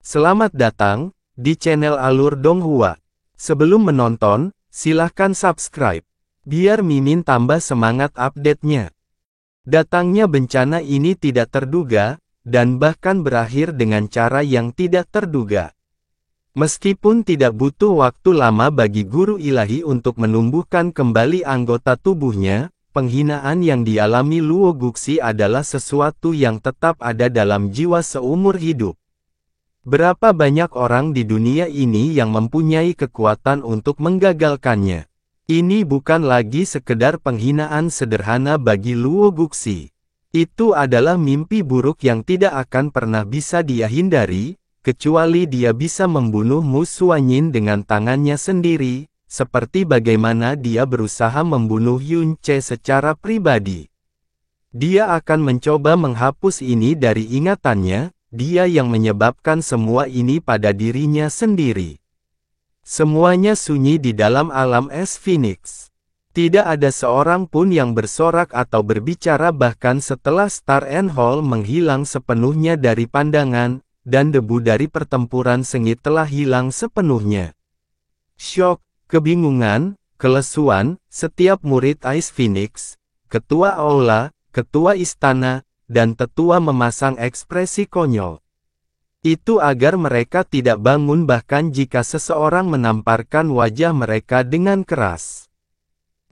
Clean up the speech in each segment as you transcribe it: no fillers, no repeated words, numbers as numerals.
Selamat datang di channel Alur Donghua. Sebelum menonton, silahkan subscribe, biar Mimin tambah semangat update-nya. Datangnya bencana ini tidak terduga, dan bahkan berakhir dengan cara yang tidak terduga. Meskipun tidak butuh waktu lama bagi guru ilahi untuk menumbuhkan kembali anggota tubuhnya, penghinaan yang dialami Luo Guxi adalah sesuatu yang tetap ada dalam jiwa seumur hidup. Berapa banyak orang di dunia ini yang mempunyai kekuatan untuk menggagalkannya? Ini bukan lagi sekedar penghinaan sederhana bagi Luo Guxi. Itu adalah mimpi buruk yang tidak akan pernah bisa dia hindari, kecuali dia bisa membunuh Mu Suanyin dengan tangannya sendiri, seperti bagaimana dia berusaha membunuh Yun Ce secara pribadi. Dia akan mencoba menghapus ini dari ingatannya. Dia yang menyebabkan semua ini pada dirinya sendiri. Semuanya sunyi di dalam alam es Phoenix. Tidak ada seorang pun yang bersorak atau berbicara bahkan setelah Star and Hall menghilang sepenuhnya dari pandangan, dan debu dari pertempuran sengit telah hilang sepenuhnya. Syok, kebingungan, kelesuan, setiap murid Ice Phoenix, ketua aula, ketua istana, dan tetua memasang ekspresi konyol. Itu agar mereka tidak bangun bahkan jika seseorang menamparkan wajah mereka dengan keras.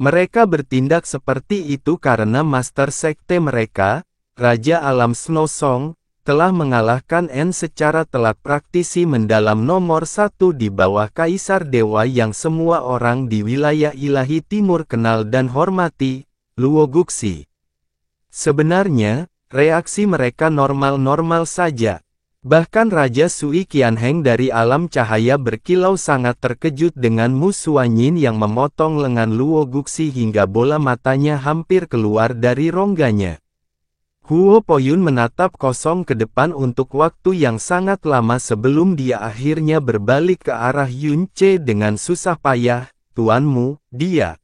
Mereka bertindak seperti itu karena master sekte mereka, Raja Alam Snow Song, telah mengalahkan N secara telak praktisi mendalam nomor 1 di bawah Kaisar Dewa yang semua orang di wilayah ilahi timur kenal dan hormati, Luo Guxi. Sebenarnya, reaksi mereka normal-normal saja. Bahkan Raja Sui Qianheng dari alam cahaya berkilau sangat terkejut dengan Mu Suanyin yang memotong lengan Luo Guxi hingga bola matanya hampir keluar dari rongganya. Huo Poyun menatap kosong ke depan untuk waktu yang sangat lama sebelum dia akhirnya berbalik ke arah Yun Ce dengan susah payah. "Tuanmu, dia.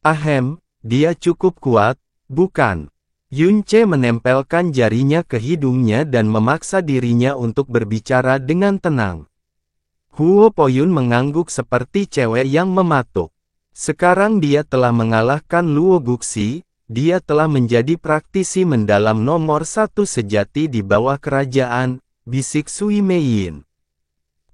Ahem, dia cukup kuat, bukan?" Yun Ce menempelkan jarinya ke hidungnya dan memaksa dirinya untuk berbicara dengan tenang. Huo Poyun mengangguk seperti cewek yang mematuk. Sekarang dia telah mengalahkan Luo Guxi, dia telah menjadi praktisi mendalam nomor 1 sejati di bawah kerajaan, bisik Sui Meiyin.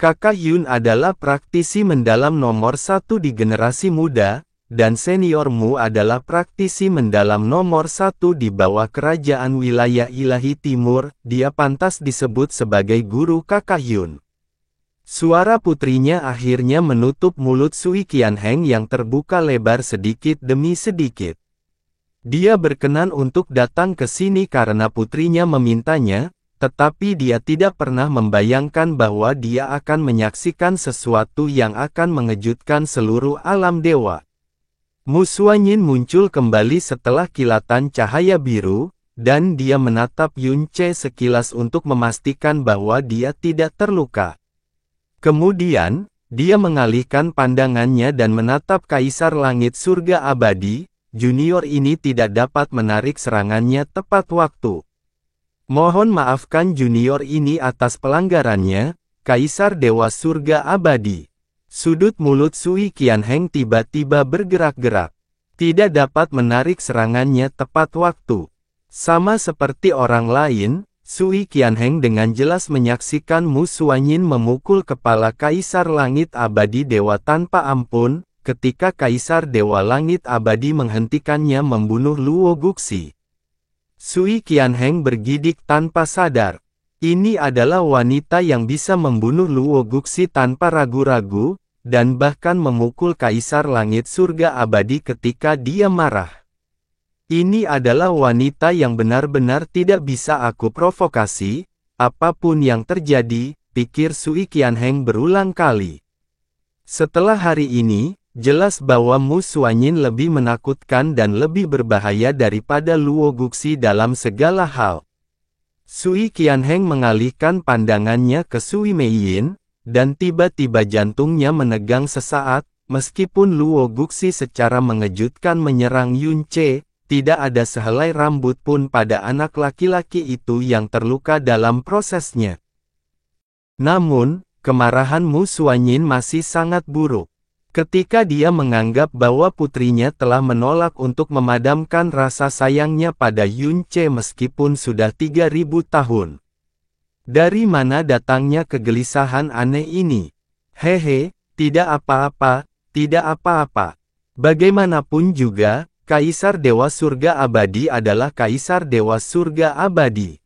Kakak Yun adalah praktisi mendalam nomor 1 di generasi muda, dan seniormu adalah praktisi mendalam nomor 1 di bawah kerajaan wilayah ilahi timur, dia pantas disebut sebagai guru kakak Yun. Suara putrinya akhirnya menutup mulut Sui Qianheng yang terbuka lebar sedikit demi sedikit. Dia berkenan untuk datang ke sini karena putrinya memintanya, tetapi dia tidak pernah membayangkan bahwa dia akan menyaksikan sesuatu yang akan mengejutkan seluruh alam dewa. Mu Suanyin muncul kembali setelah kilatan cahaya biru, dan dia menatap Yun Ce sekilas untuk memastikan bahwa dia tidak terluka. Kemudian, dia mengalihkan pandangannya dan menatap Kaisar Langit Surga Abadi. Junior ini tidak dapat menarik serangannya tepat waktu. Mohon maafkan junior ini atas pelanggarannya, Kaisar Dewa Surga Abadi. Sudut mulut Sui Qianheng tiba-tiba bergerak-gerak. Tidak dapat menarik serangannya tepat waktu. Sama seperti orang lain, Sui Qianheng dengan jelas menyaksikan Mu Suanyin memukul kepala Kaisar Langit Abadi Dewa tanpa ampun, ketika Kaisar Dewa Langit Abadi menghentikannya membunuh Luo Guxi. Sui Qianheng bergidik tanpa sadar. Ini adalah wanita yang bisa membunuh Luo Guxi tanpa ragu-ragu, dan bahkan memukul Kaisar Langit Surga Abadi ketika dia marah. Ini adalah wanita yang benar-benar tidak bisa aku provokasi, apapun yang terjadi, pikir Sui Qianheng berulang kali. Setelah hari ini, jelas bahwa Mu Suanyin lebih menakutkan dan lebih berbahaya daripada Luo Guxi dalam segala hal. Sui Qianheng mengalihkan pandangannya ke Sui Meiyin, dan tiba-tiba jantungnya menegang sesaat, meskipun Luo Guxi secara mengejutkan menyerang Yun Ce, tidak ada sehelai rambut pun pada anak laki-laki itu yang terluka dalam prosesnya. Namun, kemarahan Mu Xuanyin masih sangat buruk. Ketika dia menganggap bahwa putrinya telah menolak untuk memadamkan rasa sayangnya pada Yun Ce meskipun sudah 3000 tahun. Dari mana datangnya kegelisahan aneh ini? Hehe, tidak apa-apa, tidak apa-apa. Bagaimanapun juga, Kaisar Dewa Surga Abadi adalah Kaisar Dewa Surga Abadi.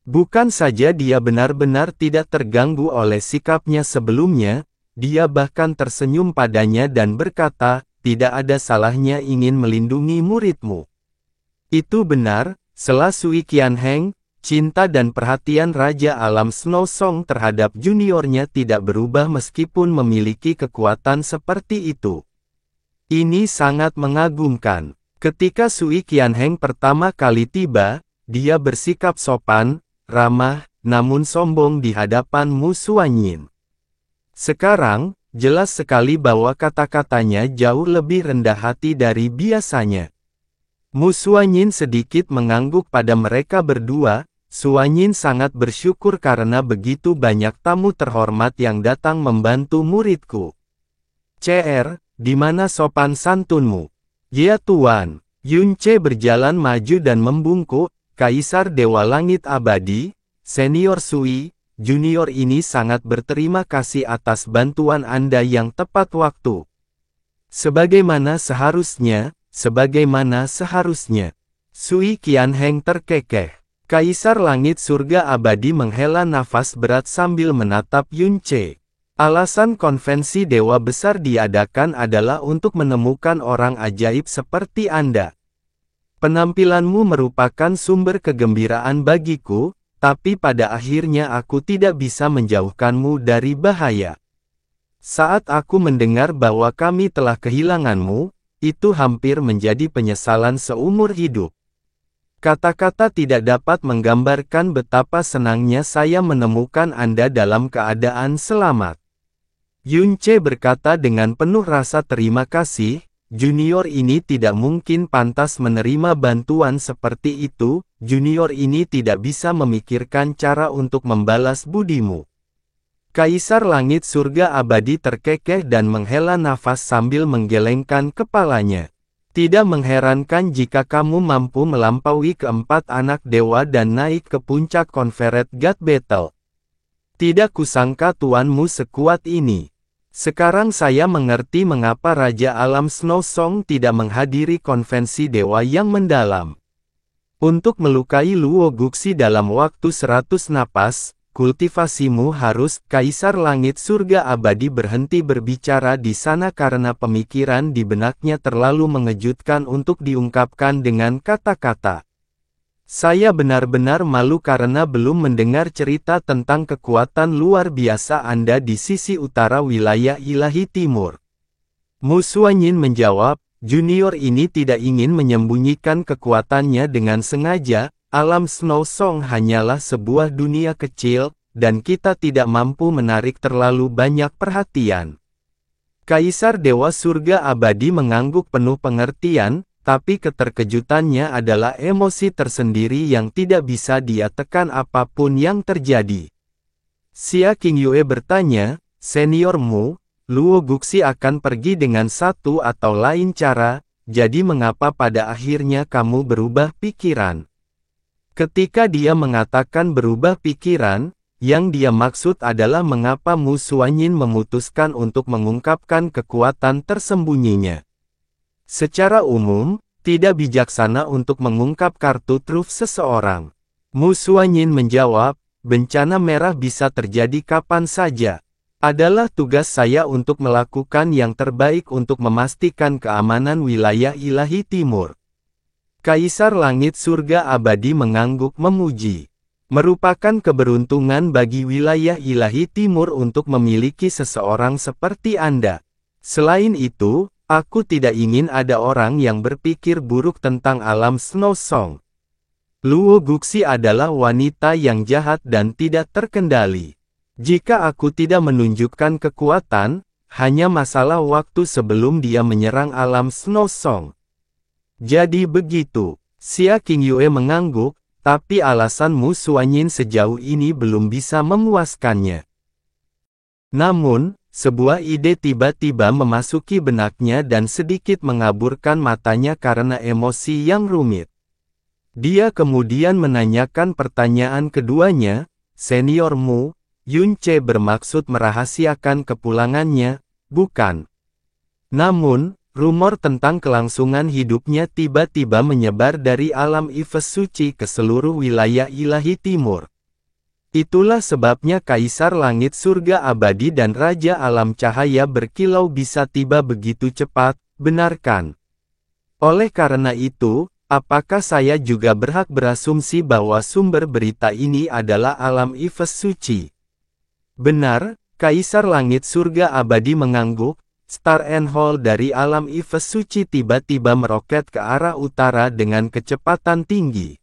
Bukan saja dia benar-benar tidak terganggu oleh sikapnya sebelumnya, dia bahkan tersenyum padanya dan berkata, tidak ada salahnya ingin melindungi muridmu. Itu benar, sela Sui Qianheng, cinta dan perhatian Raja Alam Snow Song terhadap juniornya tidak berubah meskipun memiliki kekuatan seperti itu. Ini sangat mengagumkan. Ketika Sui Qianheng pertama kali tiba, dia bersikap sopan, ramah, namun sombong di hadapan Mu Xuanyin. Sekarang, jelas sekali bahwa kata-katanya jauh lebih rendah hati dari biasanya. Mu Xuanyin sedikit mengangguk pada mereka berdua. Xuanyin sangat bersyukur karena begitu banyak tamu terhormat yang datang membantu muridku. CR, di mana sopan santunmu? Ya Tuan. Yun Ce berjalan maju dan membungkuk, Kaisar Dewa Langit Abadi, Senior Sui, Junior ini sangat berterima kasih atas bantuan Anda yang tepat waktu. Sebagaimana seharusnya. Sui Qianheng terkekeh. Kaisar Langit Surga Abadi menghela nafas berat sambil menatap Yun Ce. Alasan konvensi Dewa Besar diadakan adalah untuk menemukan orang ajaib seperti Anda. Penampilanmu merupakan sumber kegembiraan bagiku, tapi pada akhirnya aku tidak bisa menjauhkanmu dari bahaya. Saat aku mendengar bahwa kami telah kehilanganmu, itu hampir menjadi penyesalan seumur hidup. Kata-kata tidak dapat menggambarkan betapa senangnya saya menemukan Anda dalam keadaan selamat. Yun Ce berkata dengan penuh rasa terima kasih, junior ini tidak mungkin pantas menerima bantuan seperti itu, junior ini tidak bisa memikirkan cara untuk membalas budimu. Kaisar Langit Surga Abadi terkekeh dan menghela nafas sambil menggelengkan kepalanya. Tidak mengherankan jika kamu mampu melampaui keempat anak dewa dan naik ke puncak Confederate God Battle. Tidak kusangka tuanmu sekuat ini. Sekarang saya mengerti mengapa Raja Alam Snow Song tidak menghadiri konvensi dewa yang mendalam. Untuk melukai Luo Guxi dalam waktu 100 napas, kultivasimu harus. Kaisar Langit Surga Abadi berhenti berbicara di sana karena pemikiran di benaknya terlalu mengejutkan untuk diungkapkan dengan kata-kata. Saya benar-benar malu karena belum mendengar cerita tentang kekuatan luar biasa Anda di sisi utara wilayah Ilahi Timur. Mu Xuanyin menjawab, junior ini tidak ingin menyembunyikan kekuatannya dengan sengaja. Alam Snow Song hanyalah sebuah dunia kecil, dan kita tidak mampu menarik terlalu banyak perhatian. Kaisar Dewa Surga Abadi mengangguk penuh pengertian, tapi keterkejutannya adalah emosi tersendiri yang tidak bisa dia tekan apapun yang terjadi. Xia Qingyue bertanya, seniormu, Luo Guxi akan pergi dengan satu atau lain cara, jadi mengapa pada akhirnya kamu berubah pikiran? Ketika dia mengatakan berubah pikiran, yang dia maksud adalah mengapa Mu Xuanyin memutuskan untuk mengungkapkan kekuatan tersembunyinya. Secara umum, tidak bijaksana untuk mengungkap kartu truf seseorang. Mu Xuanyin menjawab, bencana merah bisa terjadi kapan saja. Adalah tugas saya untuk melakukan yang terbaik untuk memastikan keamanan wilayah Ilahi Timur. Kaisar Langit Surga Abadi mengangguk memuji. Merupakan keberuntungan bagi wilayah Ilahi Timur untuk memiliki seseorang seperti Anda. Selain itu, aku tidak ingin ada orang yang berpikir buruk tentang Alam Snow Song. Luo Guxi adalah wanita yang jahat dan tidak terkendali. Jika aku tidak menunjukkan kekuatan, hanya masalah waktu sebelum dia menyerang Alam Snow Song. Jadi begitu, Xia Qingyue mengangguk, tapi alasan Mu Xuanyin sejauh ini belum bisa memuaskannya. Namun, sebuah ide tiba-tiba memasuki benaknya dan sedikit mengaburkan matanya karena emosi yang rumit. Dia kemudian menanyakan pertanyaan keduanya, "Senior Mu, Yun Che bermaksud merahasiakan kepulangannya, bukan?" Namun, rumor tentang kelangsungan hidupnya tiba-tiba menyebar dari alam Ifes suci ke seluruh wilayah ilahi timur. Itulah sebabnya Kaisar Langit Surga Abadi dan Raja Alam Cahaya Berkilau bisa tiba begitu cepat, benarkan? Oleh karena itu, apakah saya juga berhak berasumsi bahwa sumber berita ini adalah alam Ifes suci? Benar, Kaisar Langit Surga Abadi mengangguk. Star and Hall dari alam Ifes suci tiba-tiba meroket ke arah utara dengan kecepatan tinggi.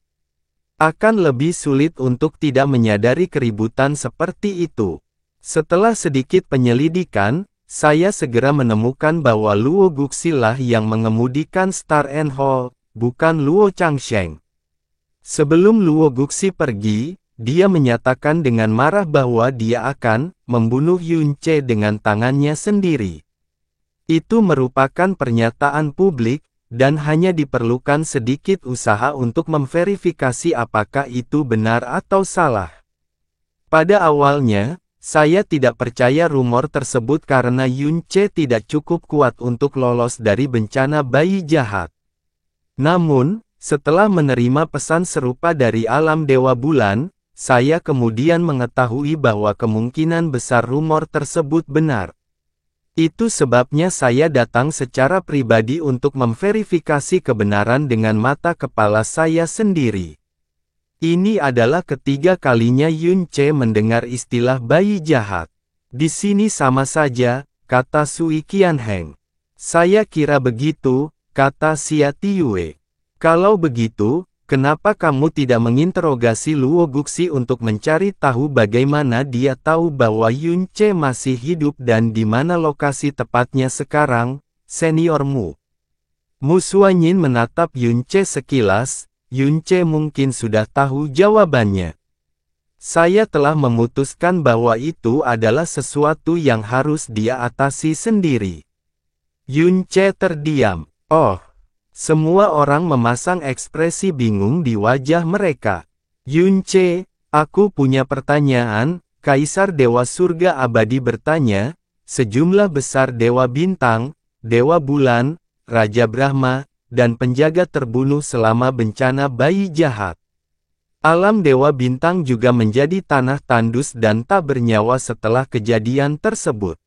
Akan lebih sulit untuk tidak menyadari keributan seperti itu. Setelah sedikit penyelidikan, saya segera menemukan bahwa Luo Guxi lah yang mengemudikan Star and Hall, bukan Luo Changsheng. Sebelum Luo Guxi pergi, dia menyatakan dengan marah bahwa dia akan membunuh Yun Che dengan tangannya sendiri. Itu merupakan pernyataan publik, dan hanya diperlukan sedikit usaha untuk memverifikasi apakah itu benar atau salah. Pada awalnya, saya tidak percaya rumor tersebut karena Yun Che tidak cukup kuat untuk lolos dari bencana bayi jahat. Namun, setelah menerima pesan serupa dari alam Dewa Bulan, saya kemudian mengetahui bahwa kemungkinan besar rumor tersebut benar. Itu sebabnya saya datang secara pribadi untuk memverifikasi kebenaran dengan mata kepala saya sendiri. Ini adalah ketiga kalinya Yun Che mendengar istilah bayi jahat. Di sini sama saja, kata Sui Qianheng. Saya kira begitu, kata Xia Tiyue. Kalau begitu, kenapa kamu tidak menginterogasi Luo Guxi untuk mencari tahu bagaimana dia tahu bahwa Yun Che masih hidup dan di mana lokasi tepatnya sekarang, Senior Mu? Mu Suanyin menatap Yun Che sekilas. Yun Che mungkin sudah tahu jawabannya. Saya telah memutuskan bahwa itu adalah sesuatu yang harus dia atasi sendiri. Yun Che terdiam. Oh. Semua orang memasang ekspresi bingung di wajah mereka. Yun Che, aku punya pertanyaan, Kaisar Dewa Surga Abadi bertanya, sejumlah besar Dewa Bintang, Dewa Bulan, Raja Brahma, dan penjaga terbunuh selama bencana bayi jahat. Alam Dewa Bintang juga menjadi tanah tandus dan tak bernyawa setelah kejadian tersebut.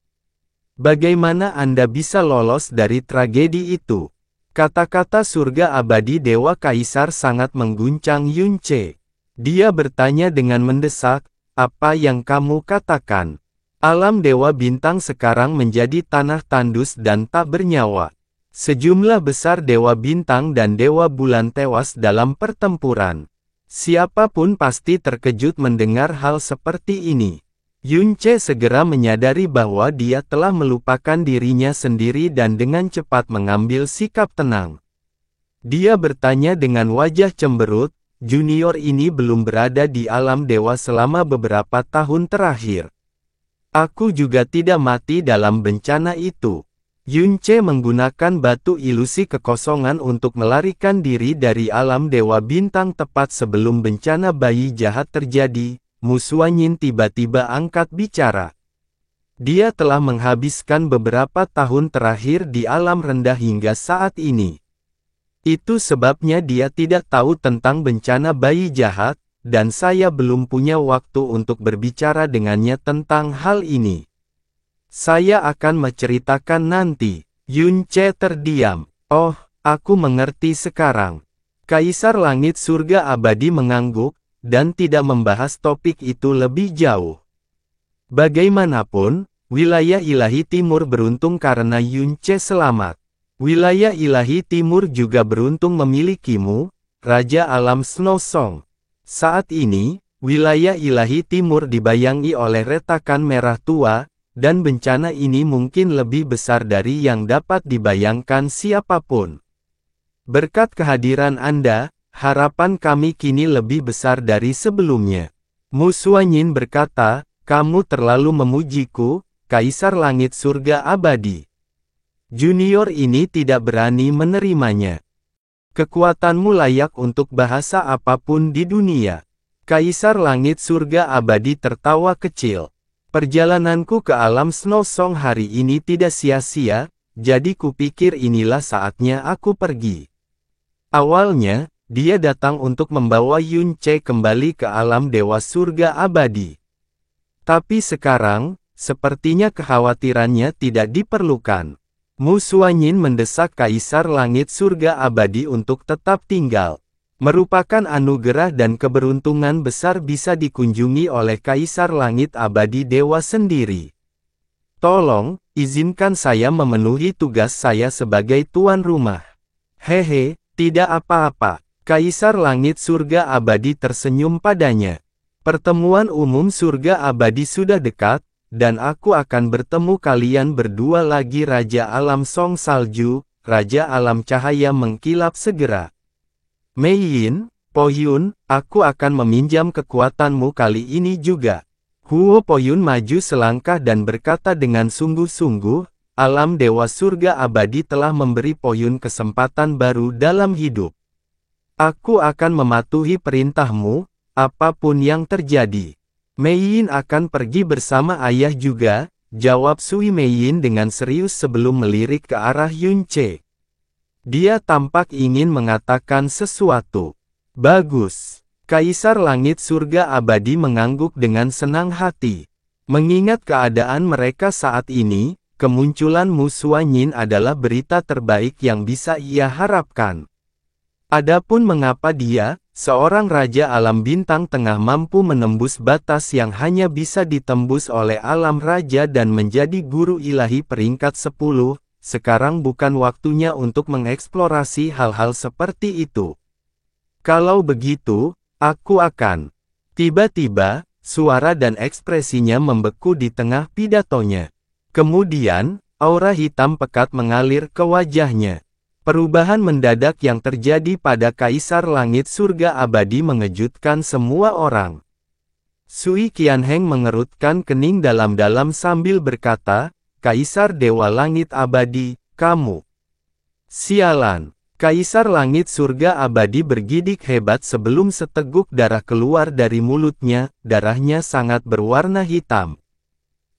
Bagaimana Anda bisa lolos dari tragedi itu? Kata-kata surga abadi Dewa Kaisar sangat mengguncang Yun Che. Dia bertanya dengan mendesak, apa yang kamu katakan? Alam Dewa Bintang sekarang menjadi tanah tandus dan tak bernyawa. Sejumlah besar Dewa Bintang dan Dewa Bulan tewas dalam pertempuran. Siapapun pasti terkejut mendengar hal seperti ini. Yun Che segera menyadari bahwa dia telah melupakan dirinya sendiri dan dengan cepat mengambil sikap tenang. Dia bertanya dengan wajah cemberut, junior ini belum berada di alam dewa selama beberapa tahun terakhir. Aku juga tidak mati dalam bencana itu. Yun Che menggunakan batu ilusi kekosongan untuk melarikan diri dari alam Dewa Bintang tepat sebelum bencana bayi jahat terjadi. Mu Suanyin tiba-tiba angkat bicara. Dia telah menghabiskan beberapa tahun terakhir di alam rendah hingga saat ini. Itu sebabnya dia tidak tahu tentang bencana bayi jahat, dan saya belum punya waktu untuk berbicara dengannya tentang hal ini. Saya akan menceritakan nanti. Yun Che terdiam. Oh, aku mengerti sekarang. Kaisar Langit Surga Abadi mengangguk, dan tidak membahas topik itu lebih jauh. Bagaimanapun, wilayah ilahi timur beruntung karena Yun Che selamat. Wilayah ilahi timur juga beruntung memilikimu, Raja Alam Snow Song. Saat ini, wilayah ilahi timur dibayangi oleh retakan merah tua, dan bencana ini mungkin lebih besar dari yang dapat dibayangkan siapapun. Berkat kehadiran Anda, harapan kami kini lebih besar dari sebelumnya. Mu Suanyin berkata, kamu terlalu memujiku, Kaisar Langit Surga Abadi. Junior ini tidak berani menerimanya. Kekuatanmu layak untuk bahasa apapun di dunia. Kaisar Langit Surga Abadi tertawa kecil. Perjalananku ke alam Snow Song hari ini tidak sia-sia, jadi kupikir inilah saatnya aku pergi. Awalnya, dia datang untuk membawa Yun Ce kembali ke alam Dewa Surga Abadi. Tapi sekarang, sepertinya kekhawatirannya tidak diperlukan. Mu Xuanyin mendesak Kaisar Langit Surga Abadi untuk tetap tinggal. Merupakan anugerah dan keberuntungan besar bisa dikunjungi oleh Kaisar Langit Abadi Dewa sendiri. Tolong, izinkan saya memenuhi tugas saya sebagai tuan rumah. Hehe, tidak apa-apa. Kaisar Langit Surga Abadi tersenyum padanya. Pertemuan umum surga abadi sudah dekat, dan aku akan bertemu kalian berdua lagi. Raja Alam Song Salju, Raja Alam Cahaya mengkilap segera. Mei Yin, Po Yun, aku akan meminjam kekuatanmu kali ini juga. Huo Po Yun maju selangkah dan berkata dengan sungguh-sungguh, alam Dewa Surga Abadi telah memberi Po Yun kesempatan baru dalam hidup. Aku akan mematuhi perintahmu, apapun yang terjadi. Mei Yin akan pergi bersama ayah juga, jawab Sui Mei Yin dengan serius sebelum melirik ke arah Yun Ce. Dia tampak ingin mengatakan sesuatu. Bagus. Kaisar Langit Surga Abadi mengangguk dengan senang hati. Mengingat keadaan mereka saat ini, kemunculan Mu Xuanyin adalah berita terbaik yang bisa ia harapkan. Adapun mengapa dia, seorang Raja Alam Bintang Tengah mampu menembus batas yang hanya bisa ditembus oleh Alam Raja dan menjadi guru ilahi peringkat 10, sekarang bukan waktunya untuk mengeksplorasi hal-hal seperti itu. Kalau begitu, aku akan. Tiba-tiba, suara dan ekspresinya membeku di tengah pidatonya. Kemudian, aura hitam pekat mengalir ke wajahnya. Perubahan mendadak yang terjadi pada Kaisar Langit Surga Abadi mengejutkan semua orang. Sui Qianheng mengerutkan kening dalam-dalam sambil berkata, Kaisar Dewa Langit Abadi, kamu. Sialan. Kaisar Langit Surga Abadi bergidik hebat sebelum seteguk darah keluar dari mulutnya, darahnya sangat berwarna hitam.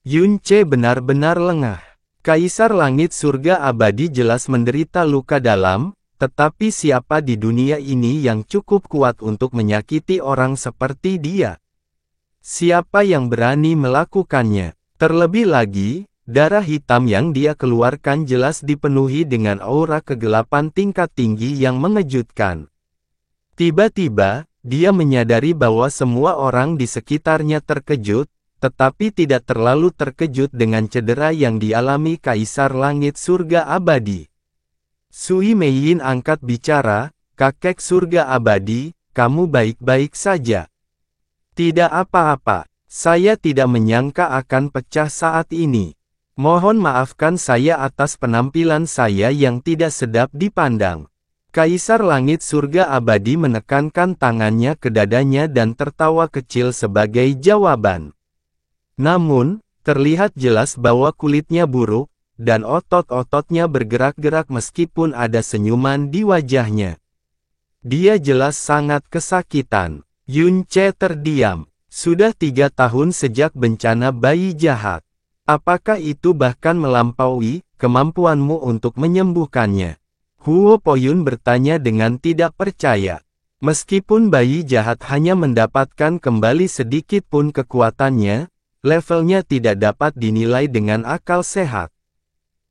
Yun Ce benar-benar lengah. Kaisar Langit Surga Abadi jelas menderita luka dalam, tetapi siapa di dunia ini yang cukup kuat untuk menyakiti orang seperti dia? Siapa yang berani melakukannya? Terlebih lagi, darah hitam yang dia keluarkan jelas dipenuhi dengan aura kegelapan tingkat tinggi yang mengejutkan. Tiba-tiba, dia menyadari bahwa semua orang di sekitarnya terkejut, tetapi tidak terlalu terkejut dengan cedera yang dialami Kaisar Langit Surga Abadi. Sui Mei Yin angkat bicara, kakek surga abadi, kamu baik-baik saja. Tidak apa-apa, saya tidak menyangka akan pecah saat ini. Mohon maafkan saya atas penampilan saya yang tidak sedap dipandang. Kaisar Langit Surga Abadi menekankan tangannya ke dadanya dan tertawa kecil sebagai jawaban. Namun, terlihat jelas bahwa kulitnya buruk, dan otot-ototnya bergerak-gerak meskipun ada senyuman di wajahnya. Dia jelas sangat kesakitan. Yun Ce terdiam. Sudah 3 tahun sejak bencana bayi jahat. Apakah itu bahkan melampaui kemampuanmu untuk menyembuhkannya? Huo Po Yun bertanya dengan tidak percaya. Meskipun bayi jahat hanya mendapatkan kembali sedikit pun kekuatannya, levelnya tidak dapat dinilai dengan akal sehat.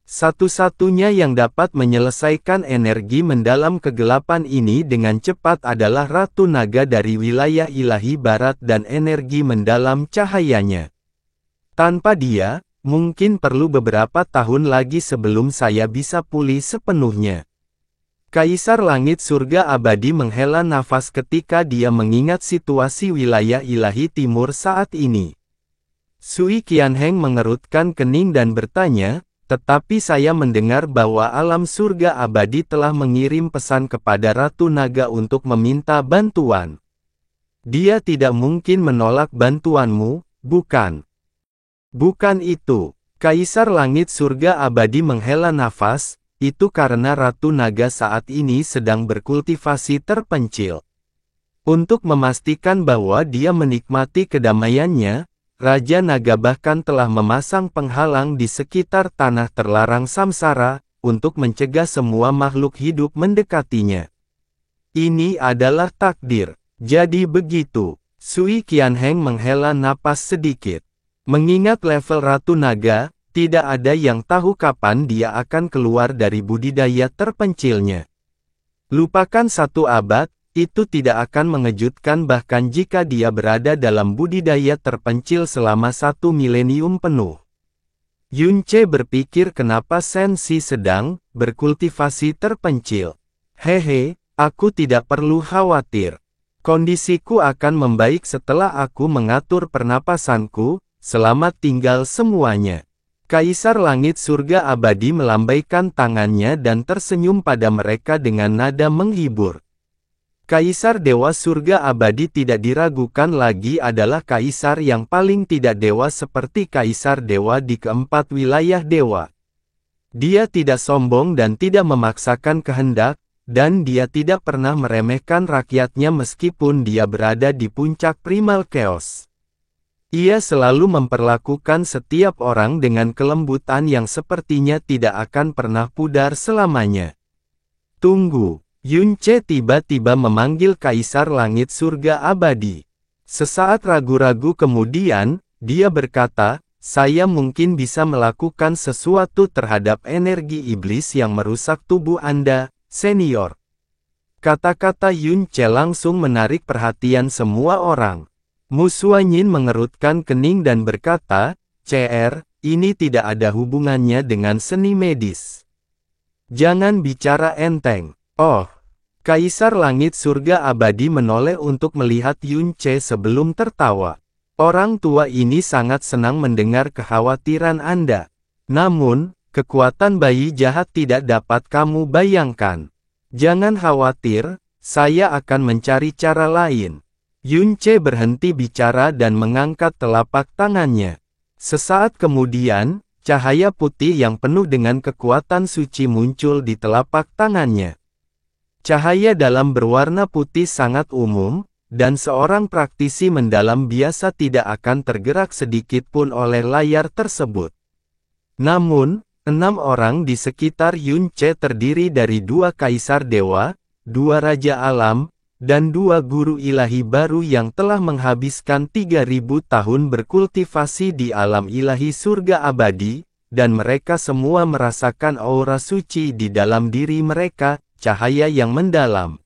Satu-satunya yang dapat menyelesaikan energi mendalam kegelapan ini dengan cepat adalah Ratu Naga dari wilayah ilahi barat dan energi mendalam cahayanya. Tanpa dia, mungkin perlu beberapa tahun lagi sebelum saya bisa pulih sepenuhnya. Kaisar Langit Surga Abadi menghela nafas ketika dia mengingat situasi wilayah ilahi timur saat ini. Sui Qianheng mengerutkan kening dan bertanya, tetapi saya mendengar bahwa alam surga abadi telah mengirim pesan kepada Ratu Naga untuk meminta bantuan. Dia tidak mungkin menolak bantuanmu, bukan? Bukan itu. Kaisar Langit Surga Abadi menghela nafas, itu karena Ratu Naga saat ini sedang berkultivasi terpencil. Untuk memastikan bahwa dia menikmati kedamaiannya, Raja Naga bahkan telah memasang penghalang di sekitar tanah terlarang samsara, untuk mencegah semua makhluk hidup mendekatinya. Ini adalah takdir. Jadi begitu. Sui Qianheng menghela napas sedikit. Mengingat level Ratu Naga, tidak ada yang tahu kapan dia akan keluar dari budidaya terpencilnya. Lupakan 1 abad, itu tidak akan mengejutkan bahkan jika dia berada dalam budidaya terpencil selama 1 milenium penuh. Yun Ce berpikir kenapa Sensi sedang berkultivasi terpencil. Hehe, aku tidak perlu khawatir. Kondisiku akan membaik setelah aku mengatur pernapasanku, selamat tinggal semuanya. Kaisar Langit Surga Abadi melambaikan tangannya dan tersenyum pada mereka dengan nada menghibur. Kaisar Dewa Surga Abadi tidak diragukan lagi adalah kaisar yang paling tidak dewa seperti kaisar dewa di keempat wilayah dewa. Dia tidak sombong dan tidak memaksakan kehendak, dan dia tidak pernah meremehkan rakyatnya meskipun dia berada di puncak primal chaos. Ia selalu memperlakukan setiap orang dengan kelembutan yang sepertinya tidak akan pernah pudar selamanya. Tunggu. Yun Ce tiba-tiba memanggil Kaisar Langit Surga Abadi. Sesaat ragu-ragu kemudian, dia berkata, saya mungkin bisa melakukan sesuatu terhadap energi iblis yang merusak tubuh Anda, senior. Kata-kata Yun Ce langsung menarik perhatian semua orang. Mu Suanyin mengerutkan kening dan berkata, CR, ini tidak ada hubungannya dengan seni medis. Jangan bicara enteng. Oh, Kaisar Langit Surga Abadi menoleh untuk melihat Yun Ce sebelum tertawa. Orang tua ini sangat senang mendengar kekhawatiran Anda. Namun, kekuatan bayi jahat tidak dapat kamu bayangkan. Jangan khawatir, saya akan mencari cara lain. Yun Ce berhenti bicara dan mengangkat telapak tangannya. Sesaat kemudian, cahaya putih yang penuh dengan kekuatan suci muncul di telapak tangannya. Cahaya dalam berwarna putih sangat umum, dan seorang praktisi mendalam biasa tidak akan tergerak sedikit pun oleh layar tersebut. Namun, 6 orang di sekitar Yun Ce terdiri dari 2 kaisar dewa, 2 raja alam, dan 2 guru ilahi baru yang telah menghabiskan 3000 tahun berkultivasi di alam ilahi surga abadi, dan mereka semua merasakan aura suci di dalam diri mereka, cahaya yang mendalam.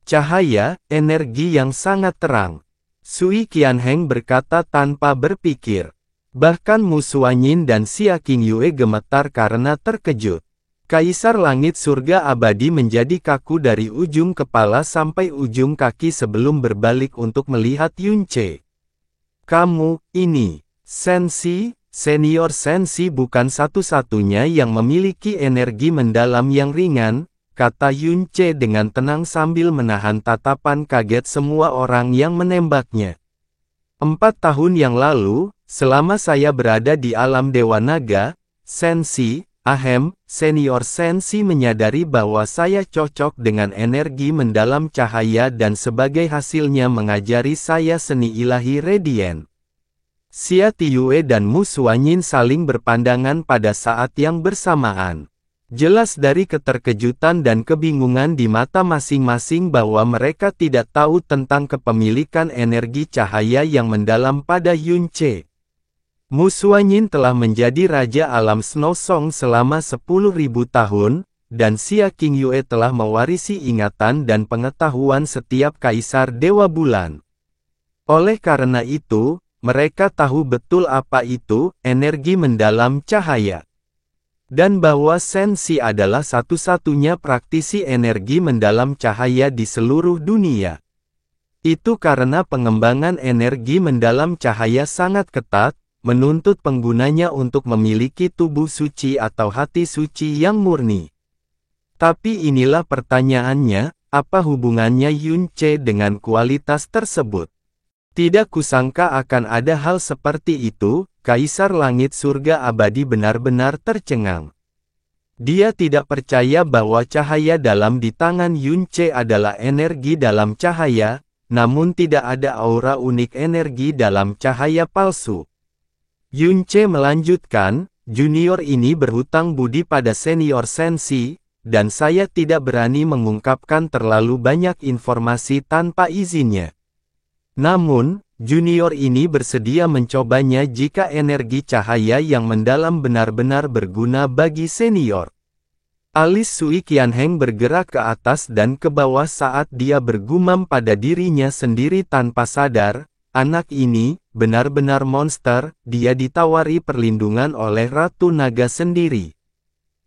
Cahaya, energi yang sangat terang. Sui Qianheng berkata tanpa berpikir. Bahkan Mu Suanyin dan Xia Qingyue gemetar karena terkejut. Kaisar Langit Surga Abadi menjadi kaku dari ujung kepala sampai ujung kaki sebelum berbalik untuk melihat Yun Ce. Kamu, ini, Sensi, senior Sensi bukan satu-satunya yang memiliki energi mendalam yang ringan, kata Yun Ce dengan tenang sambil menahan tatapan kaget semua orang yang menembaknya. 4 tahun yang lalu, selama saya berada di alam Dewa Naga, Sensi, senior Sensi menyadari bahwa saya cocok dengan energi mendalam cahaya dan sebagai hasilnya mengajari saya seni ilahi Radiant. Xia Tiyue dan Mu Suanyin saling berpandangan pada saat yang bersamaan. Jelas dari keterkejutan dan kebingungan di mata masing-masing bahwa mereka tidak tahu tentang kepemilikan energi cahaya yang mendalam pada Yun Ce. Mu Suanyin telah menjadi Raja Alam Snow Song selama 10.000 tahun, dan Xia Qingyue telah mewarisi ingatan dan pengetahuan setiap Kaisar Dewa Bulan. Oleh karena itu, mereka tahu betul apa itu energi mendalam cahaya. Dan bahwa Sensi adalah satu-satunya praktisi energi mendalam cahaya di seluruh dunia. Itu karena pengembangan energi mendalam cahaya sangat ketat, menuntut penggunanya untuk memiliki tubuh suci atau hati suci yang murni. Tapi inilah pertanyaannya, apa hubungannya Yun Ce dengan kualitas tersebut? Tidak kusangka akan ada hal seperti itu, Kaisar Langit Surga Abadi benar-benar tercengang. Dia tidak percaya bahwa cahaya dalam di tangan Yunce adalah energi dalam cahaya, namun tidak ada aura unik energi dalam cahaya palsu. Yunce melanjutkan, junior ini berhutang budi pada senior sensi, dan saya tidak berani mengungkapkan terlalu banyak informasi tanpa izinnya. Namun, junior ini bersedia mencobanya jika energi cahaya yang mendalam benar-benar berguna bagi senior. Alis Sui Qianheng bergerak ke atas dan ke bawah saat dia bergumam pada dirinya sendiri tanpa sadar, anak ini, benar-benar monster, dia ditawari perlindungan oleh Ratu Naga sendiri.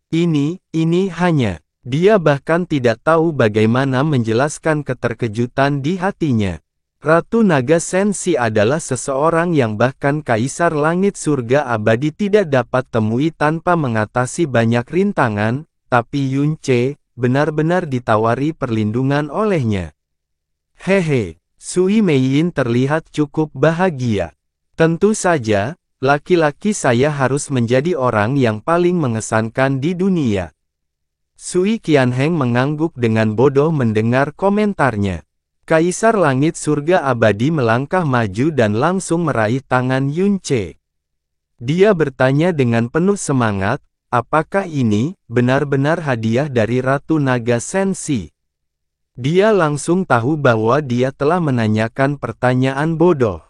Ini hanya, dia bahkan tidak tahu bagaimana menjelaskan keterkejutan di hatinya. Ratu Naga Sensi adalah seseorang yang bahkan Kaisar Langit Surga Abadi tidak dapat temui tanpa mengatasi banyak rintangan, tapi Yunce benar-benar ditawari perlindungan olehnya. Hehe, Sui Meiyin terlihat cukup bahagia. Tentu saja, laki-laki saya harus menjadi orang yang paling mengesankan di dunia. Sui Qianheng mengangguk dengan bodoh mendengar komentarnya. Kaisar Langit Surga Abadi melangkah maju dan langsung meraih tangan Yunce. Dia bertanya dengan penuh semangat, apakah ini benar-benar hadiah dari Ratu Naga Sensi? Dia langsung tahu bahwa dia telah menanyakan pertanyaan bodoh.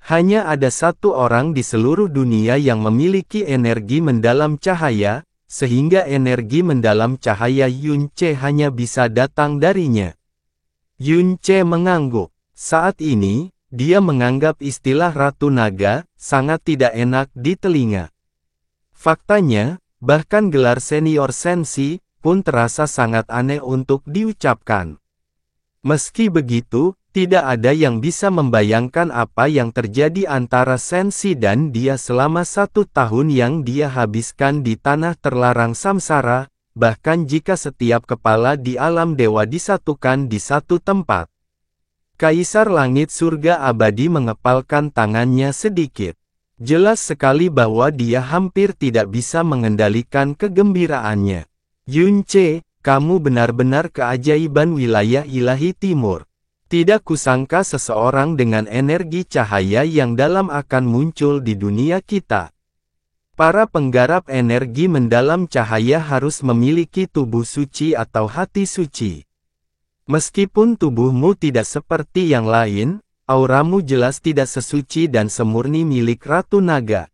Hanya ada satu orang di seluruh dunia yang memiliki energi mendalam cahaya, sehingga energi mendalam cahaya Yunce hanya bisa datang darinya. Yunce mengangguk. Saat ini, dia menganggap istilah Ratu Naga sangat tidak enak di telinga. Faktanya, bahkan gelar senior sensi pun terasa sangat aneh untuk diucapkan. Meski begitu, tidak ada yang bisa membayangkan apa yang terjadi antara sensi dan dia selama 1 tahun yang dia habiskan di tanah terlarang samsara. Bahkan jika setiap kepala di alam dewa disatukan di satu tempat. Kaisar Langit Surga Abadi mengepalkan tangannya sedikit. Jelas sekali bahwa dia hampir tidak bisa mengendalikan kegembiraannya. Yunce, kamu benar-benar keajaiban wilayah ilahi timur. Tidak kusangka seseorang dengan energi cahaya yang dalam akan muncul di dunia kita. Para penggarap energi mendalam cahaya harus memiliki tubuh suci atau hati suci. Meskipun tubuhmu tidak seperti yang lain, auramu jelas tidak sesuci dan semurni milik Ratu Naga.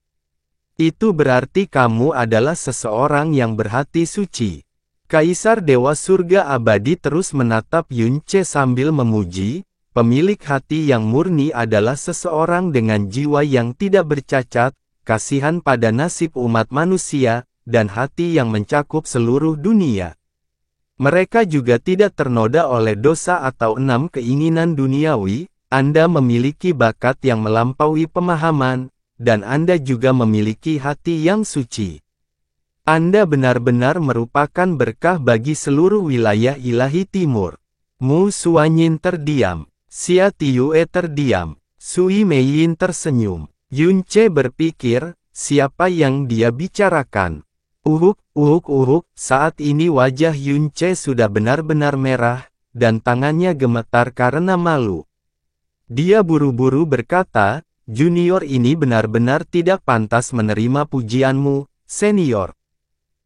Itu berarti kamu adalah seseorang yang berhati suci. Kaisar Dewa Surga Abadi terus menatap Yunce sambil memuji, pemilik hati yang murni adalah seseorang dengan jiwa yang tidak bercacat, kasihan pada nasib umat manusia, dan hati yang mencakup seluruh dunia. Mereka juga tidak ternoda oleh dosa atau 6 keinginan duniawi. Anda memiliki bakat yang melampaui pemahaman, dan Anda juga memiliki hati yang suci. Anda benar-benar merupakan berkah bagi seluruh wilayah ilahi timur. Mu Suanyin terdiam, Xia Tiue terdiam, Sui Meiyin tersenyum. Yunce berpikir, siapa yang dia bicarakan? Saat ini wajah Yunce sudah benar-benar merah, dan tangannya gemetar karena malu. Dia buru-buru berkata, junior ini benar-benar tidak pantas menerima pujianmu, senior.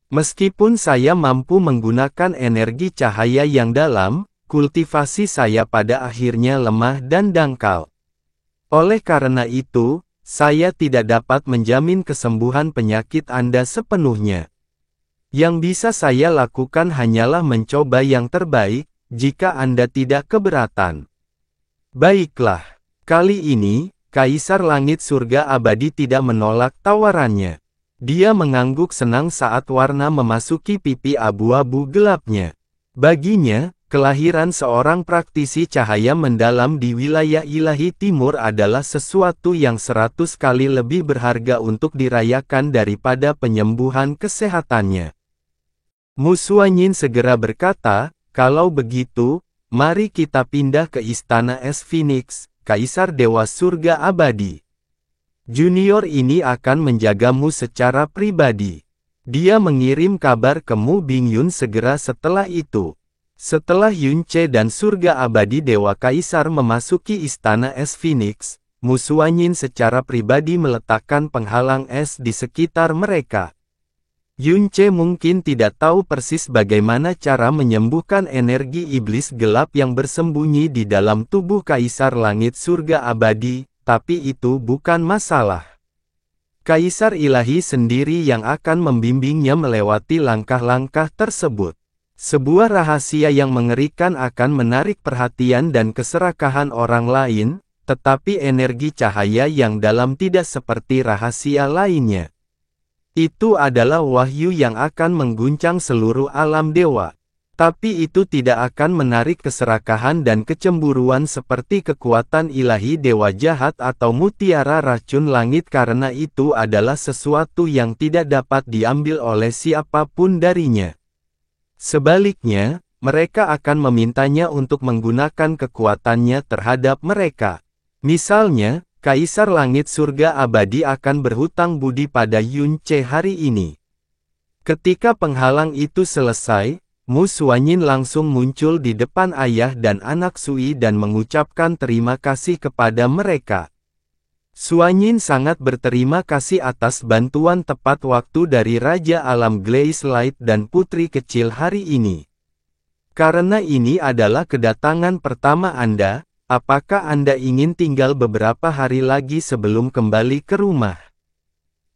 Meskipun saya mampu menggunakan energi cahaya yang dalam, kultivasi saya pada akhirnya lemah dan dangkal. Oleh karena itu, saya tidak dapat menjamin kesembuhan penyakit Anda sepenuhnya. Yang bisa saya lakukan hanyalah mencoba yang terbaik, jika Anda tidak keberatan. Baiklah, kali ini, Kaisar Langit Surga Abadi tidak menolak tawarannya. Dia mengangguk senang saat warna memasuki pipi abu-abu gelapnya. Baginya, kelahiran seorang praktisi cahaya mendalam di wilayah ilahi timur adalah sesuatu yang 100 kali lebih berharga untuk dirayakan daripada penyembuhan kesehatannya. Mu Suanyin segera berkata, kalau begitu, mari kita pindah ke Istana Es Phoenix, Kaisar Dewa Surga Abadi. Junior ini akan menjagamu secara pribadi. Dia mengirim kabar ke Mu Bingyun segera setelah itu. Setelah Yunce dan surga abadi Dewa Kaisar memasuki istana es Phoenix, Mu Xuanyin secara pribadi meletakkan penghalang es di sekitar mereka. Yunce mungkin tidak tahu persis bagaimana cara menyembuhkan energi iblis gelap yang bersembunyi di dalam tubuh Kaisar Langit Surga Abadi, tapi itu bukan masalah. Kaisar Ilahi sendiri yang akan membimbingnya melewati langkah-langkah tersebut. Sebuah rahasia yang mengerikan akan menarik perhatian dan keserakahan orang lain, tetapi energi cahaya yang dalam tidak seperti rahasia lainnya. Itu adalah wahyu yang akan mengguncang seluruh alam dewa. Tapi itu tidak akan menarik keserakahan dan kecemburuan seperti kekuatan ilahi dewa jahat atau mutiara racun langit karena itu adalah sesuatu yang tidak dapat diambil oleh siapapun darinya. Sebaliknya, mereka akan memintanya untuk menggunakan kekuatannya terhadap mereka. Misalnya, Kaisar Langit Surga Abadi akan berhutang budi pada Yunce hari ini. Ketika penghalang itu selesai, Mu Xuanyin langsung muncul di depan ayah dan anak Sui dan mengucapkan terima kasih kepada mereka. Xuanyin sangat berterima kasih atas bantuan tepat waktu dari Raja Alam Glaze Light dan putri kecil hari ini. Karena ini adalah kedatangan pertama Anda, apakah Anda ingin tinggal beberapa hari lagi sebelum kembali ke rumah?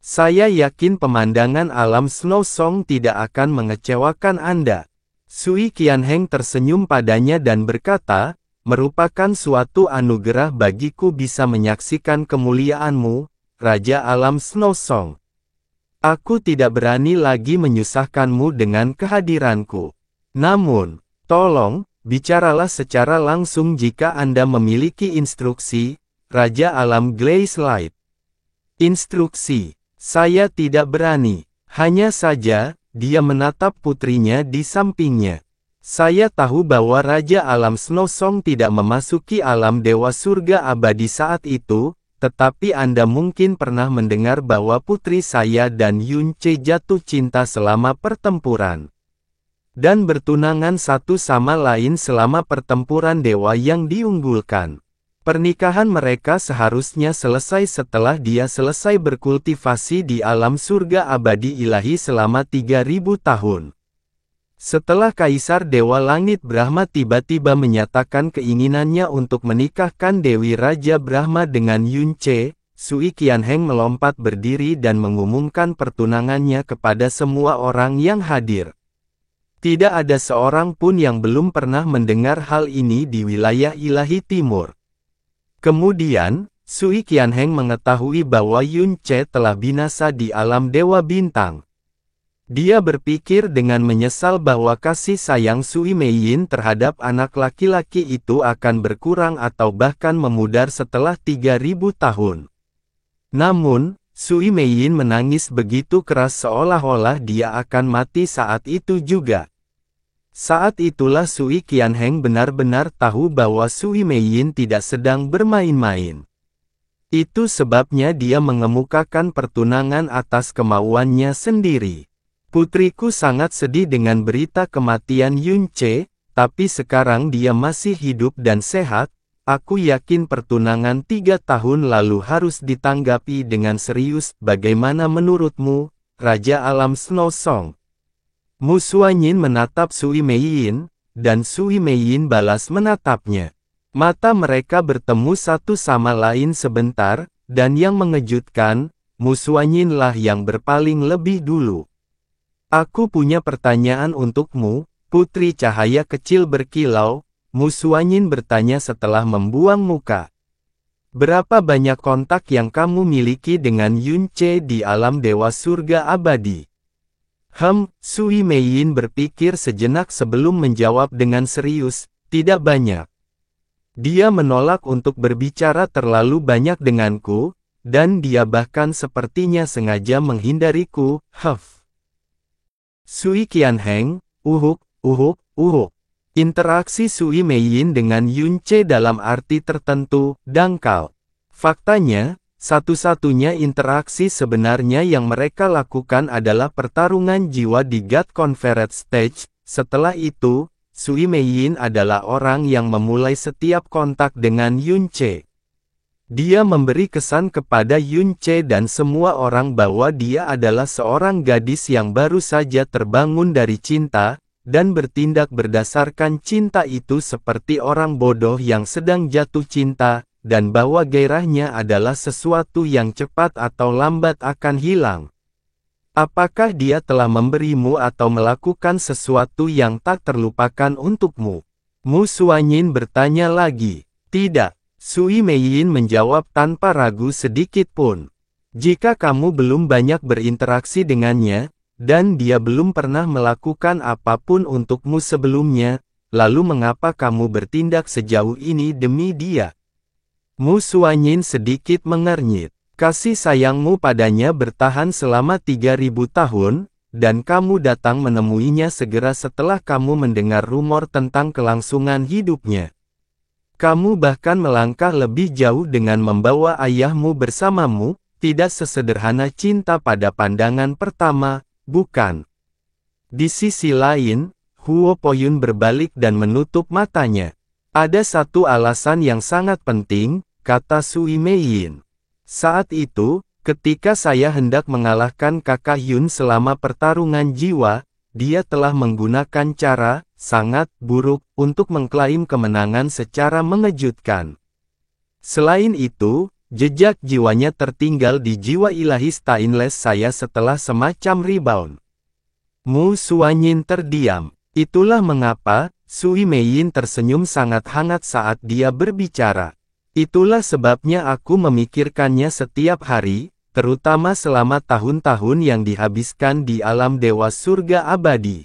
Saya yakin pemandangan alam Snow Song tidak akan mengecewakan Anda. Sui Qianheng tersenyum padanya dan berkata, merupakan suatu anugerah bagiku bisa menyaksikan kemuliaanmu, Raja Alam Snow Song. Aku tidak berani lagi menyusahkanmu dengan kehadiranku. Namun, tolong, bicaralah secara langsung jika Anda memiliki instruksi, Raja Alam Glaze Light. Instruksi, saya tidak berani. Hanya saja, dia menatap putrinya di sampingnya. Saya tahu bahwa Raja Alam Snow Song tidak memasuki alam Dewa Surga Abadi saat itu, tetapi Anda mungkin pernah mendengar bahwa putri saya dan Yunce jatuh cinta selama pertempuran. Dan bertunangan satu sama lain selama pertempuran dewa yang diunggulkan. Pernikahan mereka seharusnya selesai setelah dia selesai berkultivasi di alam surga abadi ilahi selama 3000 tahun. Setelah Kaisar Dewa Langit Brahma tiba-tiba menyatakan keinginannya untuk menikahkan Dewi Raja Brahma dengan Yunce, Sui Qianheng melompat berdiri dan mengumumkan pertunangannya kepada semua orang yang hadir. Tidak ada seorang pun yang belum pernah mendengar hal ini di wilayah ilahi timur. Kemudian, Sui Qianheng mengetahui bahwa Yunce telah binasa di alam Dewa Bintang. Dia berpikir dengan menyesal bahwa kasih sayang Sui Meiyin terhadap anak laki-laki itu akan berkurang atau bahkan memudar setelah 3000 tahun. Namun, Sui Meiyin menangis begitu keras seolah-olah dia akan mati saat itu juga. Saat itulah Sui Qianheng benar-benar tahu bahwa Sui Meiyin tidak sedang bermain-main. Itu sebabnya dia mengemukakan pertunangan atas kemauannya sendiri. Putriku sangat sedih dengan berita kematian Yunce, tapi sekarang dia masih hidup dan sehat. Aku yakin pertunangan 3 tahun lalu harus ditanggapi dengan serius. Bagaimana menurutmu, Raja Alam Snow Song? Mu Xuanyin menatap Sui Meiyin, dan Sui Meiyin balas menatapnya. Mata mereka bertemu satu sama lain sebentar, dan yang mengejutkan, Mu Xuanyin lah yang berpaling lebih dulu. Aku punya pertanyaan untukmu, putri cahaya kecil berkilau, Mu Xuanyin bertanya setelah membuang muka. Berapa banyak kontak yang kamu miliki dengan Yunce di alam Dewa Surga Abadi? Sui Meiyin berpikir sejenak sebelum menjawab dengan serius, tidak banyak. Dia menolak untuk berbicara terlalu banyak denganku, dan dia bahkan sepertinya sengaja menghindariku, Sui Qianheng, uhuk. Interaksi Sui Meiyin dengan Yunce dalam arti tertentu, dangkal. Faktanya, Satu-satunya interaksi sebenarnya yang mereka lakukan adalah pertarungan jiwa di God Conference Stage. Setelah itu, Sui Meiyin adalah orang yang memulai setiap kontak dengan Yun Che. Dia memberi kesan kepada Yun Che dan semua orang bahwa dia adalah seorang gadis yang baru saja terbangun dari cinta, dan bertindak berdasarkan cinta itu seperti orang bodoh yang sedang jatuh cinta, dan bahwa gairahnya adalah sesuatu yang cepat atau lambat akan hilang. Apakah dia telah memberimu atau melakukan sesuatu yang tak terlupakan untukmu? Mu Suanyin bertanya lagi. Tidak. Sui Meiyin menjawab tanpa ragu sedikit pun. Jika kamu belum banyak berinteraksi dengannya, dan dia belum pernah melakukan apapun untukmu sebelumnya, lalu mengapa kamu bertindak sejauh ini demi dia? Mu Suanyin sedikit mengernyit. Kasih sayangmu padanya bertahan selama 3000 tahun, dan kamu datang menemuinya segera setelah kamu mendengar rumor tentang kelangsungan hidupnya. Kamu bahkan melangkah lebih jauh dengan membawa ayahmu bersamamu, tidak sesederhana cinta pada pandangan pertama, bukan? Di sisi lain, Huo Poyun berbalik dan menutup matanya. Ada satu alasan yang sangat penting, kata Sui Meiyin. Saat itu, ketika saya hendak mengalahkan kakak Yun selama pertarungan jiwa, dia telah menggunakan cara sangat buruk untuk mengklaim kemenangan secara mengejutkan. Selain itu, jejak jiwanya tertinggal di jiwa ilahi stainless saya setelah semacam rebound. Mu Suanyin terdiam. Itulah mengapa Sui Meiyin tersenyum sangat hangat saat dia berbicara. Itulah sebabnya aku memikirkannya setiap hari, terutama selama tahun-tahun yang dihabiskan di alam dewa surga abadi.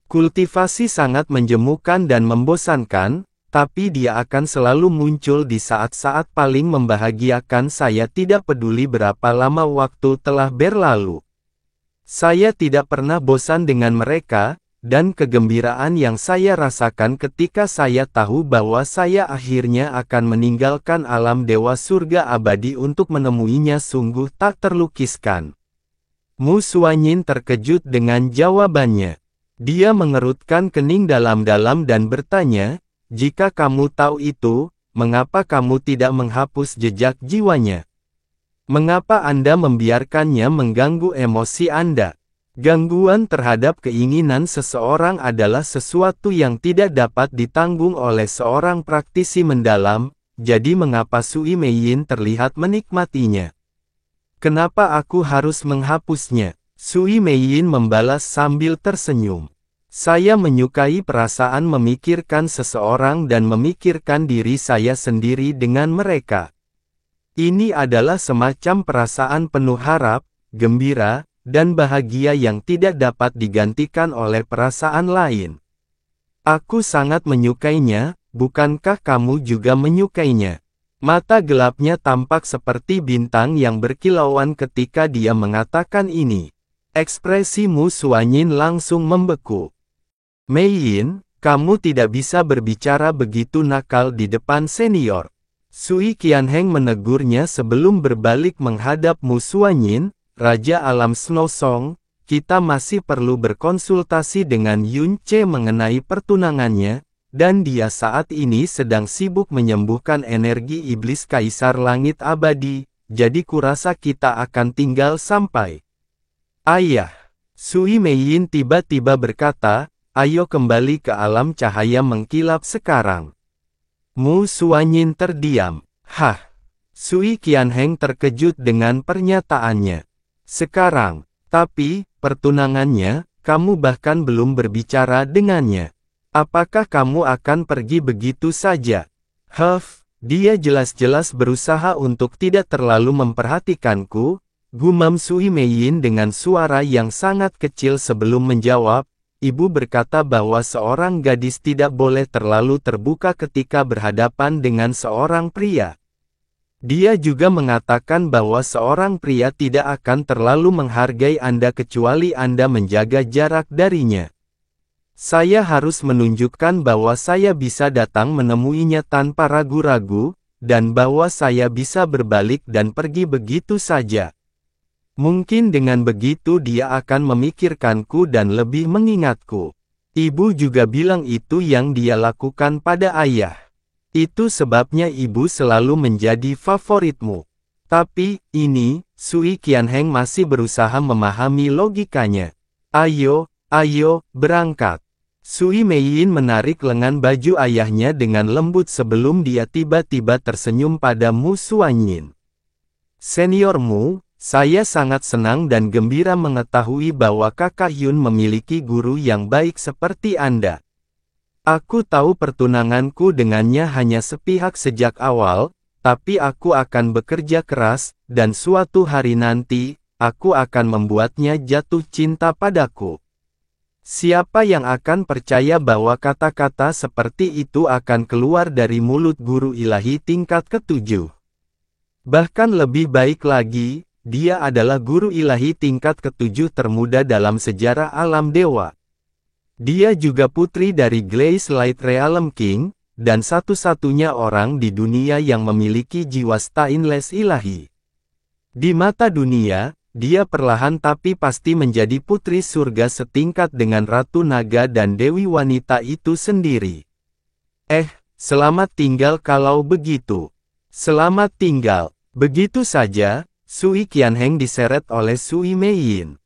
Kultivasi sangat menjemukan dan membosankan, tapi dia akan selalu muncul di saat-saat paling membahagiakan saya tidak peduli berapa lama waktu telah berlalu. Saya tidak pernah bosan dengan mereka, dan kegembiraan yang saya rasakan ketika saya tahu bahwa saya akhirnya akan meninggalkan alam dewa surga abadi untuk menemuinya sungguh tak terlukiskan. Mu Suanyin terkejut dengan jawabannya. Dia mengerutkan kening dalam-dalam dan bertanya, jika kamu tahu itu, mengapa kamu tidak menghapus jejak jiwanya? Mengapa Anda membiarkannya mengganggu emosi Anda? Gangguan terhadap keinginan seseorang adalah sesuatu yang tidak dapat ditanggung oleh seorang praktisi mendalam, jadi mengapa Sui Meiyin terlihat menikmatinya? Kenapa aku harus menghapusnya? Sui Meiyin membalas sambil tersenyum. Saya menyukai perasaan memikirkan seseorang dan memikirkan diri saya sendiri dengan mereka. Ini adalah semacam perasaan penuh harap, gembira, dan bahagia yang tidak dapat digantikan oleh perasaan lain. Aku sangat menyukainya, bukankah kamu juga menyukainya? Mata gelapnya tampak seperti bintang yang berkilauan ketika dia mengatakan ini. Ekspresi Mu Suanyin langsung membeku. Meiyin, kamu tidak bisa berbicara begitu nakal di depan senior. Sui Qianheng menegurnya sebelum berbalik menghadap Mu Suanyin. Raja Alam Snow Song, kita masih perlu berkonsultasi dengan Yun Che mengenai pertunangannya, dan dia saat ini sedang sibuk menyembuhkan energi iblis Kaisar Langit Abadi, jadi kurasa kita akan tinggal sampai. Ayah, Sui Meiyin tiba-tiba berkata, ayo kembali ke alam cahaya mengkilap sekarang. Mu Suanyin terdiam. Hah? Sui Qianheng terkejut dengan pernyataannya. Sekarang, tapi, pertunangannya, kamu bahkan belum berbicara dengannya. Apakah kamu akan pergi begitu saja? Dia jelas-jelas berusaha untuk tidak terlalu memperhatikanku, gumam Sui Meiyin dengan suara yang sangat kecil sebelum menjawab. Ibu berkata bahwa seorang gadis tidak boleh terlalu terbuka ketika berhadapan dengan seorang pria. Dia juga mengatakan bahwa seorang pria tidak akan terlalu menghargai Anda kecuali Anda menjaga jarak darinya. Saya harus menunjukkan bahwa saya bisa datang menemuinya tanpa ragu-ragu, dan bahwa saya bisa berbalik dan pergi begitu saja. Mungkin dengan begitu dia akan memikirkanku dan lebih mengingatku. Ibu juga bilang itu yang dia lakukan pada ayah. Itu sebabnya ibu selalu menjadi favoritmu. Tapi, ini, Sui Qianheng masih berusaha memahami logikanya. Ayo, berangkat. Sui Meiyin menarik lengan baju ayahnya dengan lembut sebelum dia tiba-tiba tersenyum pada Mu Suanyin. Senior Mu, saya sangat senang dan gembira mengetahui bahwa Kakak Yun memiliki guru yang baik seperti Anda. Aku tahu pertunanganku dengannya hanya sepihak sejak awal, tapi aku akan bekerja keras, dan suatu hari nanti, aku akan membuatnya jatuh cinta padaku. Siapa yang akan percaya bahwa kata-kata seperti itu akan keluar dari mulut guru ilahi tingkat ke-7? Bahkan lebih baik lagi, dia adalah guru ilahi tingkat ke-7 termuda dalam sejarah alam dewa. Dia juga putri dari Glaze Light Realm King, dan satu-satunya orang di dunia yang memiliki jiwa stainless ilahi. Di mata dunia, dia perlahan tapi pasti menjadi putri surga setingkat dengan Ratu Naga dan Dewi Wanita itu sendiri. Selamat tinggal kalau begitu. Selamat tinggal. Begitu saja, Sui Qianheng diseret oleh Sui Meiyin.